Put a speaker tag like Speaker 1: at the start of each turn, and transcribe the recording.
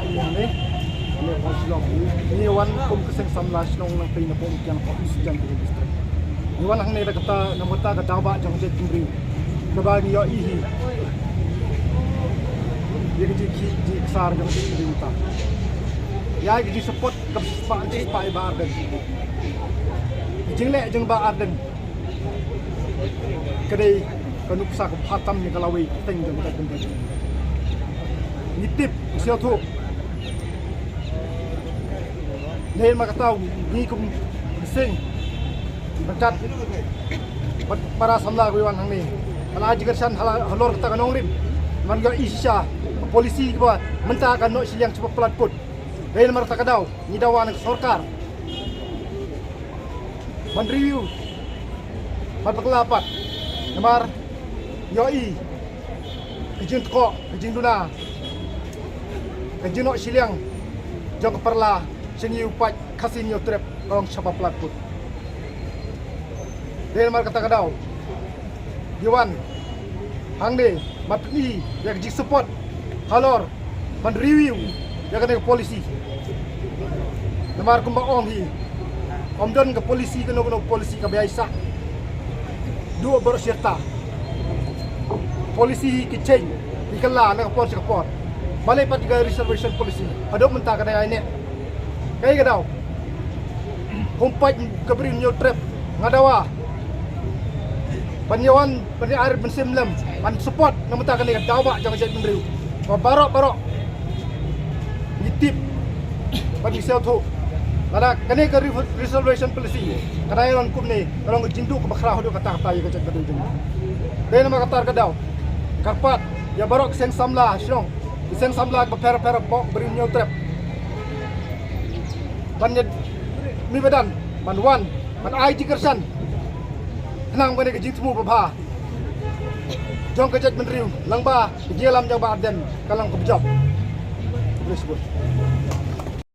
Speaker 1: ini konsilok ini wan kum keseng samlas nong nang pin pom yang office jam di distrik ni wan hang ne da kata namota ka dawa jang je timbri ka ba ni yo ihi ye ji ji sar jang je timbri uta ya ji support ka pa anti pa ba arden jing le jang ba arden kedai kanuksa ko phatam ni kalawi teng jang ka timbri nitip siyo tu nên mà tahu ni kum sing berkat para samla wiwan hang ni ala jigersan halor kata kanong rin man ga isya polisi ba menta kan no silang cepat pelat put nên mar ta kadau ni dawan sarkar man review man pakelapat namar yoi kejin ko kejin duna kejin no silang jong perla sengi upat kasin yo trap orang siapa pelat put. Dengan mar kata kadau, Dewan, hangde, matni, yang jik support, halor, man review, yang kena ke polisi. Namar kumbang ong hi, om don ke polisi kena polisi ke biasa. Dua baru serta, polisi keceng, dikelah nak polisi kapor. Balai patiga reservation polisi, adok mentah kena ini. Kaya kadau humpat kabrin nyo trap ngadawa panyawan pani air bensimlem pan support namata kanila dawa jang jay mendriu barok nitip pani sel tu kada kane ka reservation policy kada yon kum ni kalong jindu ka bakra hodo kata kata ya kajak kadu jeng dai nama katar kadau karpat ya barok sen samla syong sen samla ka pera bok brin nyo trap banyak mi badan manwan man ai jikersan nang bane ke jitmu bapa jong kejat menriu langba jelam jang ba arden kalang kebjab boleh sebut